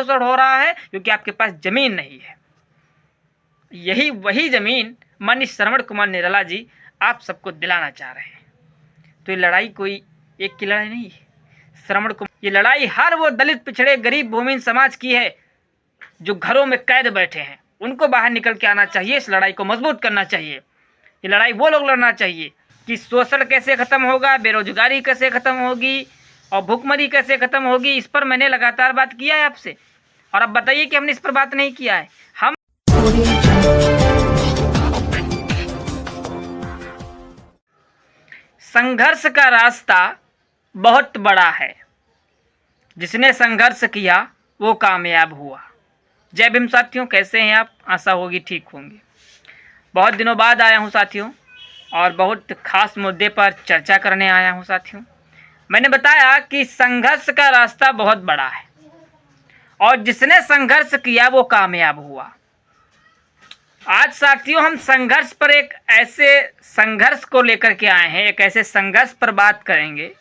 शोषण हो रहा है? क्योंकि आपके पास ज़मीन नहीं है। यही वही ज़मीन माननीय श्रवण कुमार निराला जी आप सबको दिलाना चाह रहे हैं। तो ये लड़ाई कोई एक की लड़ाई नहीं है श्रवण कुमार, ये लड़ाई हर वो दलित, पिछड़े, गरीब, भूमिहीन समाज की है जो घरों में कैद बैठे हैं। उनको बाहर निकल के आना चाहिए, इस लड़ाई को मजबूत करना चाहिए। ये लड़ाई वो लोग लड़ना चाहिए कि शोषण कैसे ख़त्म होगा, बेरोजगारी कैसे ख़त्म होगी और भूखमरी कैसे ख़त्म होगी। इस पर मैंने लगातार बात किया है आपसे, और अब बताइए कि हमने इस पर बात नहीं किया है। हम संघर्ष का रास्ता बहुत बड़ा है, जिसने संघर्ष किया वो कामयाब हुआ। जय भीम साथियों, कैसे हैं आप? आशा होगी ठीक होंगे। बहुत दिनों बाद आया हूं साथियों, और बहुत खास मुद्दे पर चर्चा करने आया हूं साथियों। मैंने बताया कि संघर्ष का रास्ता बहुत बड़ा है और जिसने संघर्ष किया वो कामयाब हुआ। आज साथियों हम संघर्ष पर एक ऐसे संघर्ष को लेकर के आए हैं, एक ऐसे संघर्ष पर बात करेंगे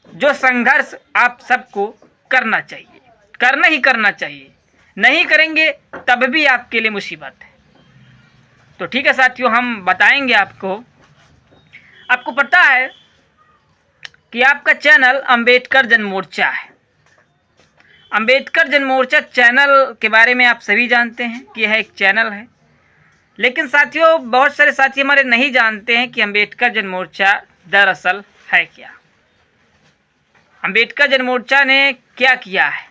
जो संघर्ष आप सबको करना चाहिए, करना ही करना चाहिए। नहीं करेंगे तब भी आपके लिए मुसीबत है। तो ठीक है साथियों, हम बताएंगे आपको। आपको पता है कि आपका चैनल अंबेडकर जन मोर्चा है। अंबेडकर जन मोर्चा चैनल के बारे में आप सभी जानते हैं कि यह एक चैनल है, लेकिन साथियों बहुत सारे साथी हमारे नहीं जानते हैं कि अंबेडकर जन मोर्चा दरअसल है क्या। अंबेडकर जन मोर्चा ने क्या किया है,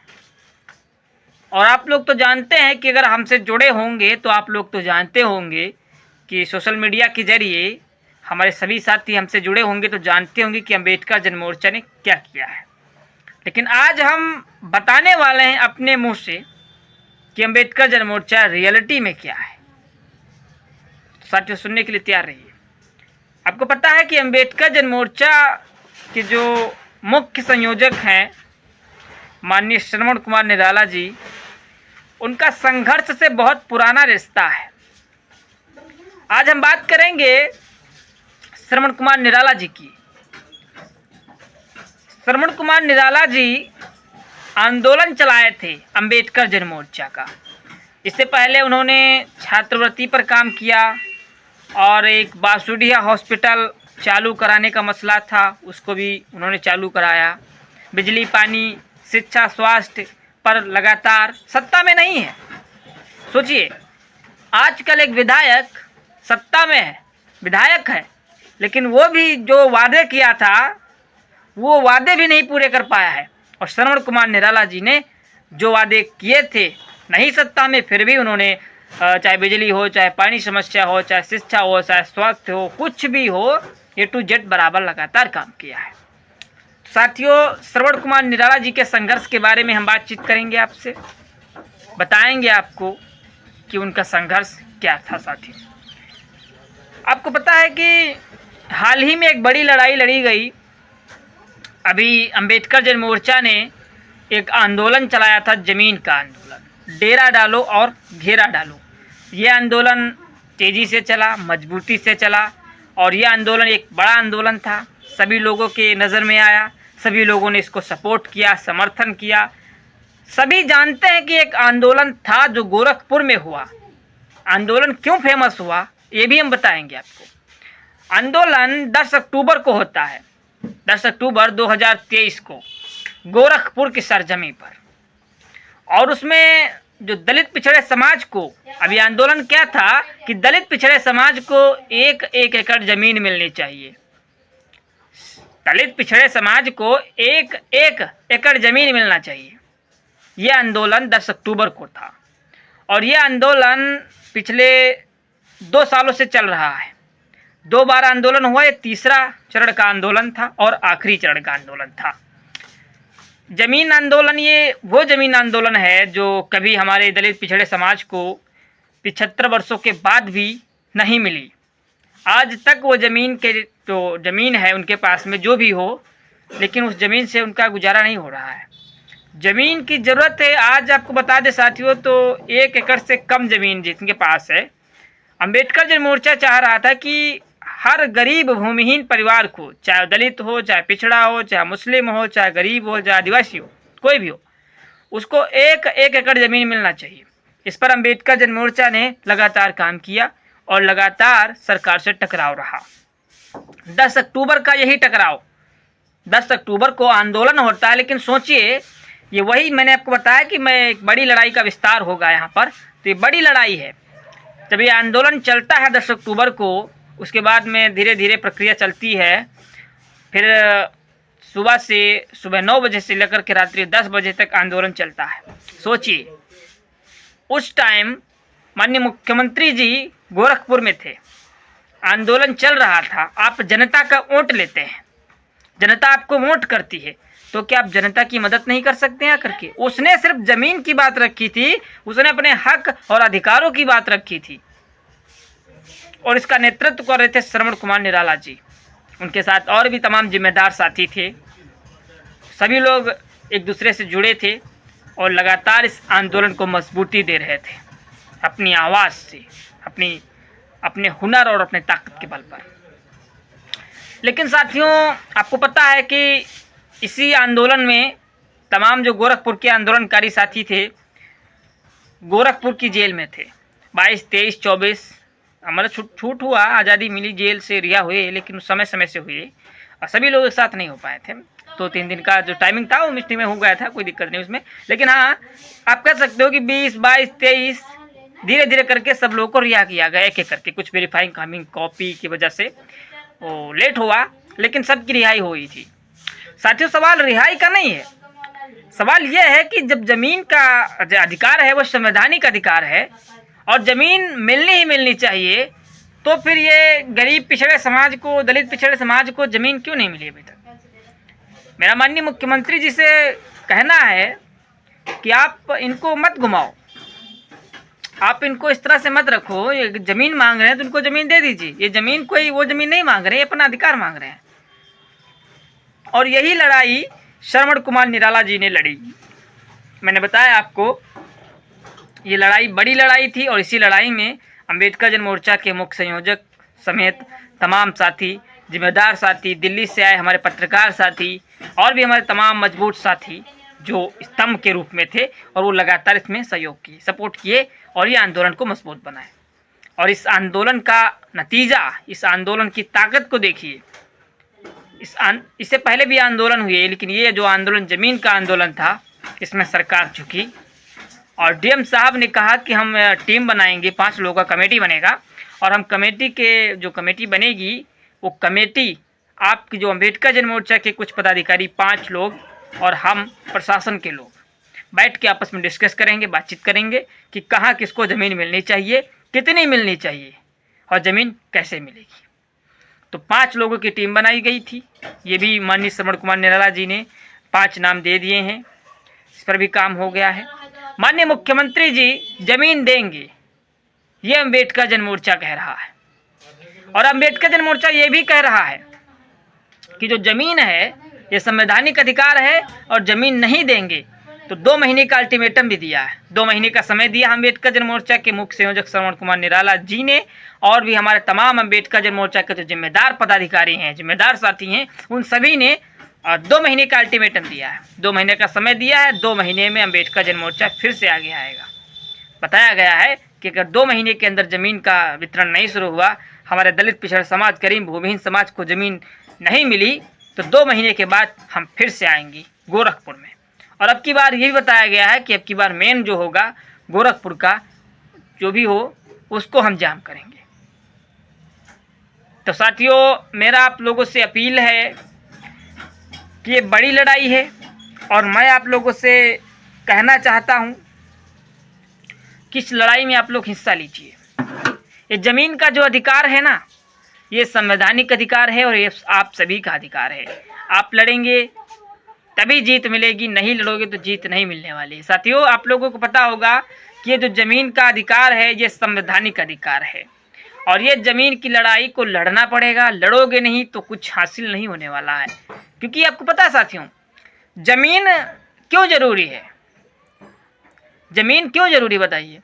और आप लोग तो जानते हैं कि अगर हमसे जुड़े होंगे तो आप लोग तो जानते होंगे कि सोशल मीडिया के जरिए हमारे सभी साथी हमसे जुड़े होंगे तो जानते होंगे कि अंबेडकर जन मोर्चा ने क्या किया है। लेकिन आज हम बताने वाले हैं अपने मुंह से कि अंबेडकर जन मोर्चा रियलिटी में क्या है। तो साथियों सुनने के लिए तैयार रहिए। आपको पता है कि अंबेडकर जन मोर्चा के जो मुख्य संयोजक हैं माननीय श्रवण कुमार निराला जी, उनका संघर्ष से बहुत पुराना रिश्ता है। आज हम बात करेंगे श्रवण कुमार निराला जी की। श्रवण कुमार निराला जी आंदोलन चलाए थे अंबेडकर जन मोर्चा का। इससे पहले उन्होंने छात्रवृत्ति पर काम किया और एक बासुडिया हॉस्पिटल चालू कराने का मसला था, उसको भी उन्होंने चालू कराया। बिजली, पानी, शिक्षा, स्वास्थ्य पर लगातार सत्ता में नहीं है। सोचिए, आजकल एक विधायक सत्ता में है, विधायक है, लेकिन वो भी जो वादे किया था वो वादे भी नहीं पूरे कर पाया है। और श्रवण कुमार निराला जी ने जो वादे किए थे, नहीं सत्ता में फिर भी उन्होंने चाहे बिजली हो, चाहे पानी समस्या हो, चाहे शिक्षा हो, चाहे स्वास्थ्य हो, कुछ भी हो, ए टू जेड बराबर लगातार काम किया है। साथियों श्रवण कुमार निराला जी के संघर्ष के बारे में हम बातचीत करेंगे आपसे, बताएंगे आपको कि उनका संघर्ष क्या था। साथियों आपको पता है कि हाल ही में एक बड़ी लड़ाई लड़ी गई। अभी अंबेडकर जन मोर्चा ने एक आंदोलन चलाया था, ज़मीन का आंदोलन, डेरा डालो और घेरा डालो। ये आंदोलन तेज़ी से चला, मजबूती से चला, और ये आंदोलन एक बड़ा आंदोलन था। सभी लोगों के नज़र में आया, सभी लोगों ने इसको सपोर्ट किया, समर्थन किया। सभी जानते हैं कि एक आंदोलन था जो गोरखपुर में हुआ। आंदोलन क्यों फेमस हुआ ये भी हम बताएंगे आपको। आंदोलन 10 अक्टूबर को होता है, 10 अक्टूबर 2023 को गोरखपुर की सरजमी पर। और उसमें जो दलित पिछड़े समाज को, अभी आंदोलन क्या था कि दलित पिछड़े समाज को एक एकड़ ज़मीन मिलनी चाहिए। दलित पिछड़े समाज को एक एकड़ ज़मीन मिलना चाहिए। यह आंदोलन 10 अक्टूबर को था, और यह आंदोलन पिछले 2 सालों से चल रहा है। 2 बार आंदोलन हुआ, ये तीसरा चरण का आंदोलन था और आखिरी चरण का आंदोलन था। ज़मीन आंदोलन ये वो ज़मीन आंदोलन है जो कभी हमारे दलित पिछड़े समाज को 75 वर्षों के बाद भी नहीं मिली। आज तक वो ज़मीन के जो ज़मीन है उनके पास में जो भी हो, लेकिन उस ज़मीन से उनका गुजारा नहीं हो रहा है। ज़मीन की ज़रूरत है। आज आपको बता दें साथियों, तो 1 एकड़ से कम ज़मीन जिनके पास है, अंबेडकर जन मोर्चा चाह रहा था कि हर गरीब भूमिहीन परिवार को, चाहे दलित हो, चाहे पिछड़ा हो, चाहे मुस्लिम हो, चाहे गरीब हो, चाहे आदिवासी हो, कोई भी हो, उसको एक एक एकड़ ज़मीन मिलना चाहिए। इस पर अम्बेडकर जन मोर्चा ने लगातार काम किया और लगातार सरकार से टकराव रहा। 10 अक्टूबर का यही टकराव, 10 अक्टूबर को आंदोलन होता है, लेकिन सोचिए ये वही मैंने आपको बताया कि मैं एक बड़ी लड़ाई का विस्तार होगा यहाँ पर, तो ये बड़ी लड़ाई है। जब ये आंदोलन चलता है 10 अक्टूबर को, उसके बाद में धीरे धीरे प्रक्रिया चलती है। फिर सुबह 9 बजे से लेकर के रात्रि 10 बजे तक आंदोलन चलता है। सोचिए उस टाइम माननीय मुख्यमंत्री जी गोरखपुर में थे, आंदोलन चल रहा था। आप जनता का वोट लेते हैं, जनता आपको वोट करती है, तो क्या आप जनता की मदद नहीं कर सकते हैं आकर के? उसने सिर्फ ज़मीन की बात रखी थी, उसने अपने हक और अधिकारों की बात रखी थी। और इसका नेतृत्व कर रहे थे श्रवण कुमार निराला जी, उनके साथ और भी तमाम जिम्मेदार साथी थे। सभी लोग एक दूसरे से जुड़े थे और लगातार इस आंदोलन को मजबूती दे रहे थे अपनी आवाज़ से, अपने हुनर और अपने ताकत के बल पर। लेकिन साथियों, आपको पता है कि इसी आंदोलन में तमाम जो गोरखपुर के आंदोलनकारी साथी थे, गोरखपुर की जेल में थे। 22, 23, 24 हमारा छूट हुआ, आज़ादी मिली, जेल से रिहा हुए, लेकिन उस समय से हुए और सभी लोग एक साथ नहीं हो पाए थे। तो 3 दिन का जो टाइमिंग था वो मिस्टी में हो गया था, कोई दिक्कत नहीं उसमें। लेकिन हाँ, आप कह सकते हो कि 20, 22, 23 धीरे धीरे करके सब लोगों को रिहा किया गया एक एक करके। कुछ वेरीफाइंग कामिंग कॉपी की वजह से वो लेट हुआ, लेकिन सबकी रिहाई हुई थी। साथियों, सवाल रिहाई का नहीं है, सवाल यह है कि जब ज़मीन का अधिकार है वो संवैधानिक अधिकार है और ज़मीन मिलनी ही मिलनी चाहिए, तो फिर ये गरीब पिछड़े समाज को, दलित पिछड़े समाज को ज़मीन क्यों नहीं मिली अभी तक? मेरा माननीय मुख्यमंत्री जी से कहना है कि आप इनको मत घुमाओ, आप इनको इस तरह से मत रखो। ये ज़मीन मांग रहे हैं तो उनको ज़मीन दे दीजिए। ये ज़मीन कोई वो ज़मीन नहीं मांग रहे हैं, अपना अधिकार मांग रहे हैं। और यही लड़ाई श्रवण कुमार निराला जी ने लड़ी। मैंने बताया आपको, ये लड़ाई बड़ी लड़ाई थी और इसी लड़ाई में अम्बेडकर जन मोर्चा के मुख्य संयोजक समेत तमाम साथी, जिम्मेदार साथी, दिल्ली से आए हमारे पत्रकार साथी और भी हमारे तमाम मजबूत साथी जो स्तंभ के रूप में थे, और वो लगातार इसमें सहयोग किए, सपोर्ट किए और ये आंदोलन को मजबूत बनाए। और इस आंदोलन का नतीजा, इस आंदोलन की ताकत को देखिए। इससे पहले भी आंदोलन हुए, लेकिन ये जो आंदोलन ज़मीन का आंदोलन था, इसमें सरकार झुकी और डीएम साहब ने कहा कि हम टीम बनाएंगे, 5 लोगों का कमेटी बनेगा और हम कमेटी के जो कमेटी बनेगी वो कमेटी आपकी जो अम्बेडकर जन मोर्चा के कुछ पदाधिकारी 5 लोग और हम प्रशासन के लोग बैठ के आपस में डिस्कस करेंगे, बातचीत करेंगे कि कहाँ किसको ज़मीन मिलनी चाहिए, कितनी मिलनी चाहिए और ज़मीन कैसे मिलेगी। तो 5 लोगों की टीम बनाई गई थी। ये भी माननीय श्रवण कुमार निराला जी ने 5 नाम दे दिए हैं, इस पर भी काम हो गया है। माननीय मुख्यमंत्री जी ज़मीन देंगे, ये अम्बेडकर जन मोर्चा कह रहा है। और अम्बेडकर जन मोर्चा ये भी कह रहा है कि जो ज़मीन है ये संवैधानिक अधिकार है और ज़मीन नहीं देंगे तो 2 महीने का अल्टीमेटम भी दिया है। 2 महीने का समय दिया अम्बेडकर जन मोर्चा के मुख्य संयोजक श्रवण कुमार निराला जी ने और भी हमारे तमाम अम्बेडकर जन मोर्चा के जो जिम्मेदार पदाधिकारी हैं, जिम्मेदार साथी हैं, उन सभी ने 2 महीने का अल्टीमेटम दिया है, 2 महीने का समय दिया है। 2 महीने में अम्बेडकर जन मोर्चा फिर से आगे आएगा। बताया गया है कि अगर 2 महीने के अंदर ज़मीन का वितरण नहीं शुरू हुआ, हमारे दलित पिछड़ा समाज, गरीब भूमिहीन समाज को ज़मीन नहीं मिली, तो 2 महीने के बाद हम फिर से आएंगे गोरखपुर में। और अब की बार ये भी बताया गया है कि अब की बार मेन जो होगा गोरखपुर का, जो भी हो उसको हम जाम करेंगे। तो साथियों, मेरा आप लोगों से अपील है कि ये बड़ी लड़ाई है और मैं आप लोगों से कहना चाहता हूँ कि इस लड़ाई में आप लोग हिस्सा लीजिए। ये ज़मीन का जो अधिकार है ना, ये संवैधानिक अधिकार है और ये आप सभी का अधिकार है। आप लड़ेंगे तभी जीत मिलेगी, नहीं लड़ोगे तो जीत नहीं मिलने वाली। साथियों, आप लोगों को पता होगा कि ये जो ज़मीन का अधिकार है ये संवैधानिक अधिकार है और ये ज़मीन की लड़ाई को लड़ना पड़ेगा। लड़ोगे नहीं तो कुछ हासिल नहीं होने वाला है। क्योंकि आपको पता है साथियों, ज़मीन क्यों ज़रूरी है? ज़मीन क्यों ज़रूरी बताइए?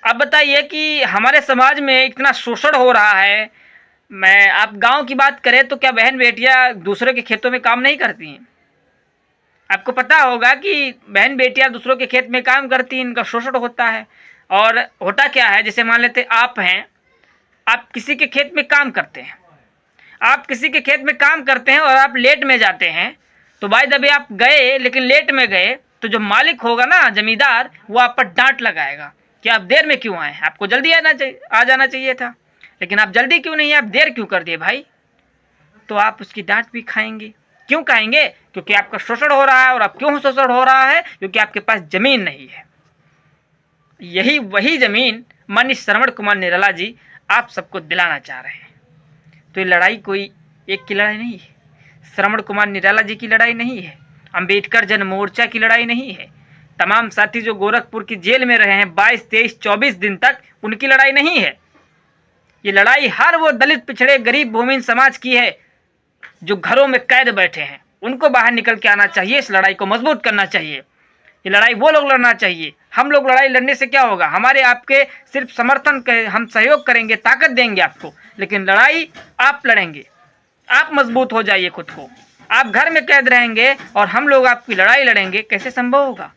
अब बताइए कि हमारे समाज में इतना शोषण हो रहा है। आप गांव की बात करें तो क्या बहन बेटियां दूसरे के खेतों में काम नहीं करती हैं? आपको पता होगा कि बहन बेटियां दूसरों के खेत में काम करती हैं, इनका शोषण होता है। और होता क्या है, जैसे मान लेते आप हैं, आप किसी के खेत में काम करते हैं, आप किसी के खेत में काम करते हैं और आप लेट में जाते हैं, तो भाई जब आप गए लेकिन लेट में गए, तो जो मालिक होगा ना, जमींदार, वो आप पर डांट लगाएगा कि आप देर में क्यों आए, आपको जल्दी आ जाना चाहिए था, लेकिन आप जल्दी क्यों नहीं, आप देर क्यों कर दिए भाई। तो आप उसकी डांट भी खाएंगे। क्यों खाएंगे? क्योंकि आपका शोषण हो रहा है। और अब क्यों शोषण हो रहा है? क्योंकि आपके पास जमीन नहीं है। यही वही जमीन माननीय श्रवण कुमार निराला जी आप सबको दिलाना चाह रहे हैं। तो ये लड़ाई कोई एक की लड़ाई नहीं है, श्रवण कुमार निराला जी की लड़ाई नहीं है, अंबेडकर जन मोर्चा की लड़ाई नहीं है, तमाम साथी जो गोरखपुर की जेल में रहे हैं 22, 23, 24 दिन तक, उनकी लड़ाई नहीं है। ये लड़ाई हर वो दलित, पिछड़े, गरीब, भूमिहीन समाज की है जो घरों में कैद बैठे हैं। उनको बाहर निकल के आना चाहिए, इस लड़ाई को मजबूत करना चाहिए। ये लड़ाई वो लोग लड़ना चाहिए। हम लोग लड़ाई लड़ने से क्या होगा, हमारे आपके सिर्फ समर्थन के, हम सहयोग करेंगे, ताकत देंगे आपको, लेकिन लड़ाई आप लड़ेंगे। आप मजबूत हो जाइए खुद को। आप घर में कैद रहेंगे और हम लोग आपकी लड़ाई लड़ेंगे, कैसे संभव होगा।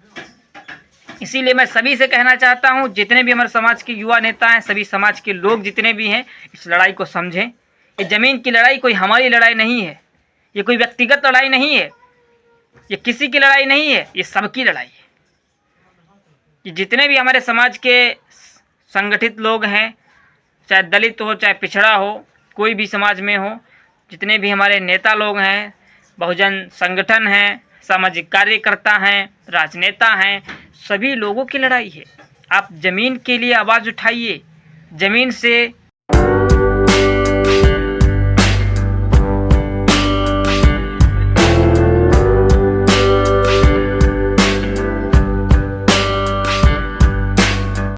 इसीलिए मैं सभी से कहना चाहता हूँ, जितने भी हमारे समाज के युवा नेता हैं, सभी समाज के लोग जितने भी हैं, इस लड़ाई को समझें। ये ज़मीन की लड़ाई कोई हमारी लड़ाई नहीं है, ये कोई व्यक्तिगत लड़ाई नहीं है, ये किसी की लड़ाई नहीं है, ये सबकी लड़ाई है। ये जितने भी हमारे समाज के संगठित लोग हैं, चाहे दलित हो, चाहे पिछड़ा हो, कोई भी समाज में हो, जितने भी हमारे नेता लोग हैं, बहुजन संगठन हैं, सामाजिक कार्यकर्ता हैं, राजनेता हैं, सभी लोगों की लड़ाई है। आप ज़मीन के लिए आवाज़ उठाइए, ज़मीन से